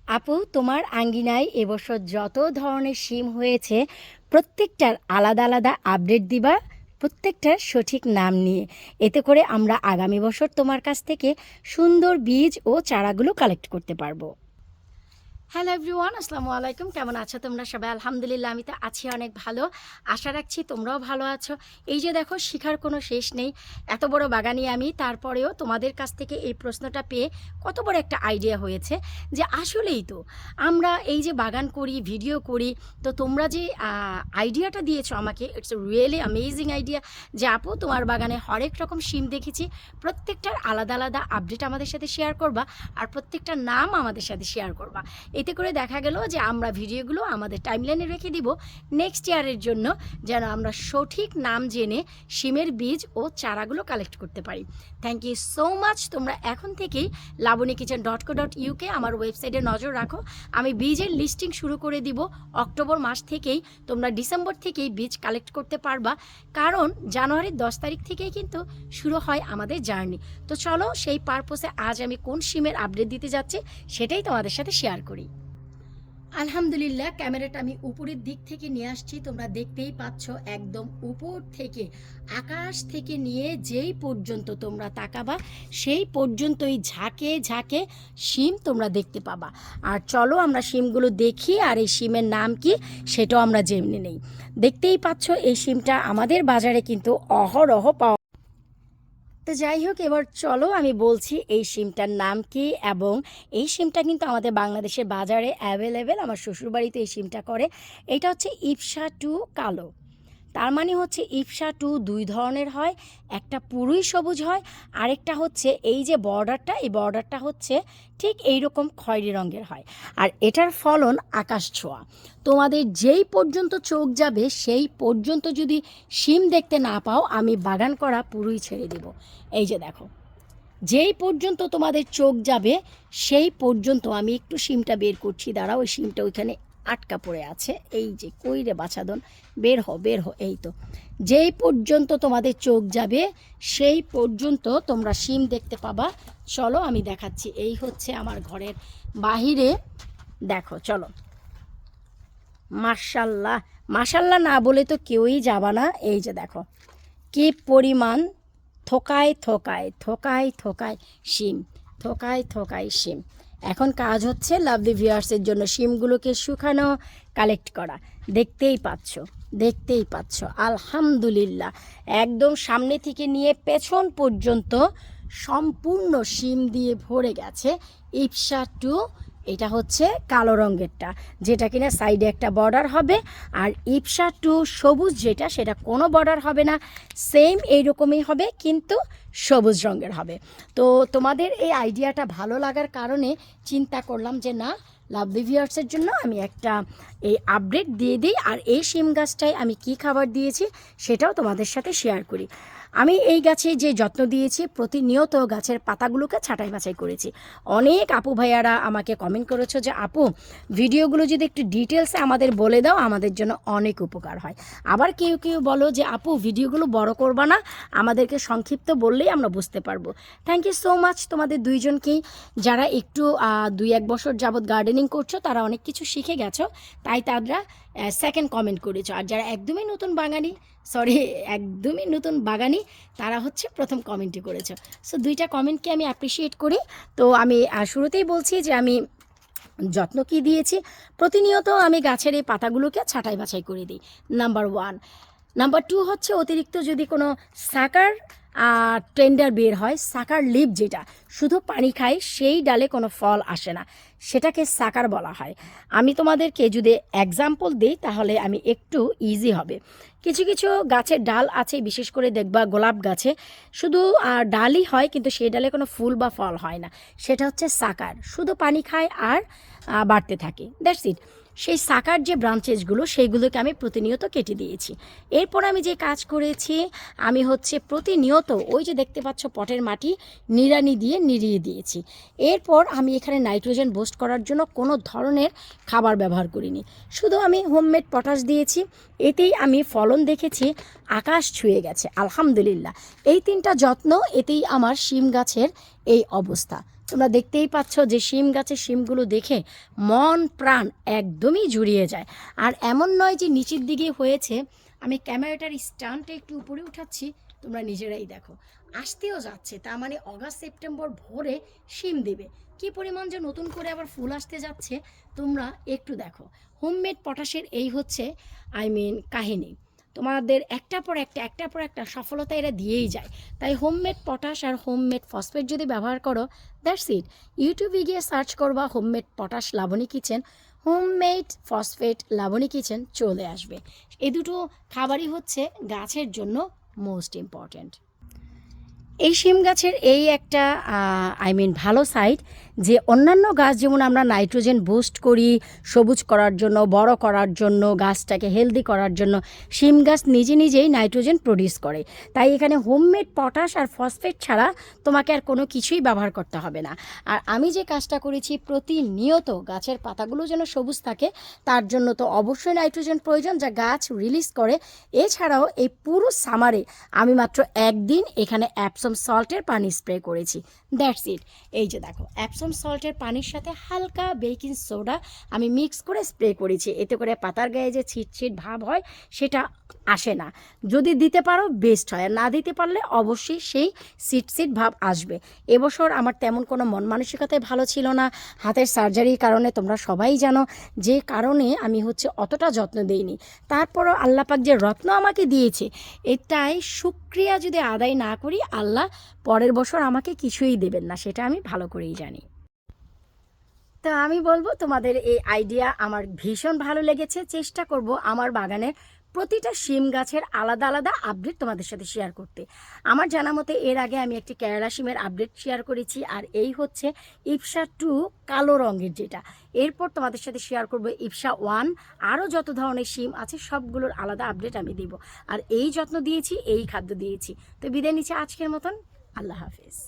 আপু, তোমার আঙ্গিনায় এবছর যত ধরনের সিম হয়েছে প্রত্যেকটার আলাদা আলাদা আপডেট দিবা, প্রত্যেকটার সঠিক নাম নিয়ে। এতে করে আমরা আগামী বছর তোমার কাছ থেকে সুন্দর বীজ ও চারাগুলো কালেক্ট করতে পারবো। হ্যালো এভরিওয়ান, আসসালামু আলাইকুম। কেমন আছো তোমরা সবাই? আলহামদুলিল্লাহ, আমি তো আছি অনেক ভালো। আশা রাখছি তোমরাও ভালো আছো। এই যে দেখো, শিখার কোনো শেষ নেই। এত বড় বাগানি আমি, তারপরেও তোমাদের কাছ থেকে এই প্রশ্নটা পেয়ে কত বড় একটা আইডিয়া হয়েছে যে আসলেই তো আমরা এই যে বাগান করি, ভিডিও করি, তো তোমরা যে আইডিয়াটা দিয়েছো আমাকে, ইটস রিয়েলি অ্যামেজিং আইডিয়া। যে আপু, তোমার বাগানে হরেক রকম সিম দেখেছি, প্রত্যেকটার আলাদা আলাদা আপডেট আমাদের সাথে শেয়ার করবা, আর প্রত্যেকটার নাম আমাদের সাথে শেয়ার করবা। এতে করে দেখা গেল যে আমরা ভিডিওগুলো আমাদের টাইমলাইনে রেখে দিব নেক্সট ইয়ারের জন্য, যেন আমরা সঠিক নাম জেনে সিমের বীজ ও চারাগুলো কালেক্ট করতে পারি। Thank you so much. তোমরা এখন থেকেই labunikichen.co.uk আমার ওয়েবসাইটে নজর রাখো। আমি বীজের লিস্টিং শুরু করে দিব অক্টোবর মাস থেকেই। তোমরা ডিসেম্বর থেকেই বীজ কালেক্ট করতে পারবা, কারণ জানুয়ারির 10 তারিখ থেকেই কিন্তু শুরু হয় আমাদের জার্নি। তো চলো, সেই পারপোসে আজ আমি কোন সিমের আপডেট দিতে যাচ্ছি সেটাই তোমাদের সাথে শেয়ার করি। আলহামদুলিল্লাহ, ক্যামেরাটা আমি উপরের দিক থেকে নিয়ে আসছি, তোমরা দেখতেই পাচ্ছ। একদম উপর থেকে, আকাশ থেকে নিয়ে যেই পর্যন্ত তোমরা তাকাবা সেই পর্যন্তই ঝাঁকে ঝাঁকে শিম তোমরা দেখতে পাবা। আর চলো আমরা শিমগুলো দেখি, আর এই শিমের নাম কি সেটাও আমরা জেনে নেই। দেখতেই পাচ্ছ, এই শিমটা আমাদের বাজারে কিন্তু অহরহ পাওয়া। তো যাই হোক, এবার চলো আমি বলছি এই সিমটার নাম কি, এবং এই সিমটা কিন্তু আমাদের বাংলাদেশের বাজারে অ্যাভেলেবেল। আমার শ্বশুরবাড়িতে এই সিমটা করে। এটা হচ্ছে ইপসা টু কালো। তার মানে হচ্ছে ইপসা টু দুই ধরনের হয়, একটা পুরোই সবুজ হয়, আরেকটা হচ্ছে এই যে বর্ডারটা, এই বর্ডারটা হচ্ছে ঠিক এইরকম খয়েরি রঙের হয়। আর এটার ফলন আকাশ ছোঁয়া। তোমাদের যেই পর্যন্ত চোখ যাবে সেই পর্যন্ত যদি শিম দেখতে না পাও, আমি বাগান করা পুরোই ছেড়ে দেব। এই যে দেখো, যেই পর্যন্ত তোমাদের চোখ যাবে সেই পর্যন্ত আমি একটু শিমটা বের করছি, দাঁড়াও। ওই শিমটা ওইখানে আটকা পড়ে আছে। এই যে, কই রে বাছাদন, বের হ বের হ। এই তো, যেই পর্যন্ত তোমাদের চোখ যাবে সেই পর্যন্ত তোমরা শিম দেখতে পাবা। চলো আমি দেখাচ্ছি। এই হচ্ছে আমার ঘরের বাহিরে, দেখো চলো। মাশাল্লাহ, মাশাল্লাহ না বলে তো কেউই যাবা না। এই যে দেখো কি পরিমাণ থোকায় থোকায় থোকায় থোকায় শিম, থোকায় থোকায় শিম। এখন কাজ হচ্ছে লাভলি ভিউয়ার্সের জন্য শিমগুলোকে শুকানো, কালেক্ট করা। দেখতেই পাচ্ছ, দেখতেই পাচ্ছ। আলহামদুলিল্লাহ, একদম সামনে থেকে নিয়ে পেছন পর্যন্ত সম্পূর্ণ শিম দিয়ে ভরে গেছে। ইপসা টু, এটা হচ্ছে কালো রঙেরটা, যেটা কিনা সাইডে একটা বর্ডার হবে। আর ইপসা টু সবুজ যেটা, সেটা কোনো বর্ডার হবে না, সেম এইরকমই হবে, কিন্তু সবুজ রঙের হবে। তো তোমাদের এই আইডিয়াটা ভালো লাগার কারণে চিন্তা করলাম যে না, লাভলি ভিউয়ার্সের জন্য আমি একটা এই আপডেট দিয়ে দিই। আর এই শিম গাছটায় আমি কি খাবার দিয়েছি সেটাও তোমাদের সাথে শেয়ার করি। আমি এই গাছে যে যত্ন দিয়েছি, প্রতিনিয়ত গাছের পাতাগুলোকে ছাঁটাই বাছাই করেছি। অনেক আপু ভাইয়ারা আমাকে কমেন্ট করেছো যে আপু, ভিডিওগুলো যদি একটু ডিটেলসে আমাদের বলে দাও, আমাদের জন্য অনেক উপকার হয়। আবার কেউ কেউ বলো যে আপু, ভিডিওগুলো বড় করবা না, আমাদেরকে সংক্ষিপ্ত বললেই আমরা বুঝতে পারবো। থ্যাংক ইউ সো মাচ তোমাদের দুইজনকেই। যারা একটু 2-1 বছর যাবৎ গার্ডেনিং করছো, তারা অনেক কিছু শিখে গেছো, তাই তারা সেকেন্ড কমেন্ট করেছো। আর যারা একদমই নতুন বাগানি, একদমই নতুন বাগানি, তারা হচ্ছে প্রথম কমেন্টই করেছো। সো দুইটা কমেন্টকে আমি অ্যাপ্রিসিয়েট করি। তো আমি শুরুতেই বলছি যে আমি যত্ন কি দিয়েছি। প্রতিনিয়ত আমি গাছের এই পাতাগুলোকে ছাঁটাই বাছাই করে দিই, নাম্বার 1। নাম্বার 2 হচ্ছে, অতিরিক্ত যদি কোনো সাকার টেন্ডার বের হয়, সাকার লিভ যেটা শুধু পানি খায়, সেই ডালে কোনো ফল আসে না, সেটাকে সাকার বলা হয়। আমি তোমাদেরকে যদি এক্সাম্পল দিই তাহলে আমি একটু ইজি হবে। কিছু কিছু গাছের ডাল আছে, বিশেষ করে দেখবা গোলাপ গাছে শুধু ডালই হয়, কিন্তু সেই ডালে কোনো ফুল বা ফল হয় না, সেটা হচ্ছে সাকার, শুধু পানি খায় আর বাড়তে থাকে, দ্যাটস ইট। সেই সাকার যে ব্রাঞ্চেসগুলো, সেইগুলোকে আমি প্রতিনিয়ত কেটে দিয়েছি। এরপর আমি যে কাজ করেছি, আমি হচ্ছে প্রতিনিয়ত ওই যে দেখতে পাচ্ছ পটের মাটি নিড়ানি দিয়ে নিড়িয়ে দিয়েছি। এরপর আমি এখানে নাইট্রোজেন বুস্ট করার জন্য কোনো ধরনের খাবার ব্যবহার করিনি, শুধু আমি হোমমেড পটাশ দিয়েছি। এতেই আমি ফলন দেখেছি আকাশ ছুঁয়ে গেছে, আলহামদুলিল্লাহ। এই 3টা যত্ন, এতেই আমার শিম গাছের এই অবস্থা। তোমরা দেখতেই পাচ্ছ যে শিম গাছের শিমগুলো দেখে মন প্রাণ একদমই জুড়িয়ে যায়। আর এমন নয় যে নিচের দিকে হয়েছে, আমি ক্যামেরাটার স্ট্যান্ডটা একটু উপরে উঠাচ্ছি, তোমরা নিজেরাই দেখো আসতেও যাচ্ছে। তার মানে অগাস্ট সেপ্টেম্বর ভোরে শিম দেবে। কি পরিমাণ যে নতুন করে আবার ফুল আসতে যাচ্ছে তোমরা একটু দেখো। হোমমেড পটাশের এই হচ্ছে কাহিনী। তোমাদের একটার পর একটা সফলতা এরা দিয়েই যায়। তাই হোমমেড পটাশ আর হোমমেড ফসফেট যদি ব্যবহার করো, দ্যাটস ইট। ইউটিউবে গিয়ে সার্চ করবা homemade potash Laboni kitchen, homemade phosphate Laboni kitchen, চলে আসবে। এ দুটো খাবারই হচ্ছে গাছের জন্য মোস্ট ইম্পর্ট্যান্ট। এই শিম গাছের এই একটা ভালো সাইড যে অন্যান্য গাছ যেমন আমরা নাইট্রোজেন বুস্ট করি সবুজ করার জন্য, বড় করার জন্য, গাছটাকে হেলদি করার জন্য, শিম গাছ নিজে নিজেই নাইট্রোজেন প্রডিউস করে। তাই এখানে হোমমেড পটাশ আর ফসফেট ছাড়া তোমাকে আর কোনো কিছুই ব্যবহার করতে হবে না। আর আমি যে কাজটা করেছি, প্রতিনিয়ত গাছের পাতাগুলো যেন সবুজ থাকে, তার জন্য তো অবশ্যই নাইট্রোজেন প্রয়োজন, যা গাছ রিলিজ করে। এছাড়াও এই পুরো সামারে আমি মাত্র একদিন এখানে অ্যাপসম সল্টের পানি স্প্রে করেছি, দ্যাটস ইট। এই যে দেখো, অ্যাপসম সল্টের পানির সাথে হালকা বেকিং সোডা আমি মিক্স করে স্প্রে করেছি। এতে করে পাতার গায়ে যে ছিটছিট ভাব হয় সেটা আসে না। যদি দিতে পারো বেস্ট হয়, আর না দিতে পারলে অবশ্যই সেই সিট ভাব আসবে। এবছর আমার তেমন কোনো মন মানসিকতাই ভালো ছিল না, হাতের সার্জারির কারণে, তোমরা সবাই জানো, যে কারণে আমি অতটা যত্ন দিইনি। তারপরও আল্লাপাক যে রত্ন আমাকে দিয়েছে, এটাই শুকরিয়া যদি আদায় না করি, আল্লাহ পরের বছর আমাকে কিছুই দেবেন না, সেটা আমি ভালো করেই জানি। তো আমি বলবো তোমাদের এই আইডিয়া আমার ভীষণ ভালো লেগেছে। চেষ্টা করব আমার বাগানের প্রতিটা শিম গাছের আলাদা আলাদা আপডেট তোমাদের সাথে শেয়ার করতে। আমার জানা মতে এর আগে আমি একটি কেরালা শিমের আপডেট শেয়ার করেছি, আর এই হচ্ছে ইপসা 2 কালো রঙের যেটা। এরপর তোমাদের সাথে শেয়ার করব ইপসা 1, আরও যত ধরনের শিম আছে সবগুলোর আলাদা আপডেট আমি দেব। আর এই যত্ন দিয়েছি, এই খাদ্য দিয়েছি। তো বিদায় নিচ্ছি আজকের মতন, আল্লাহ হাফেজ।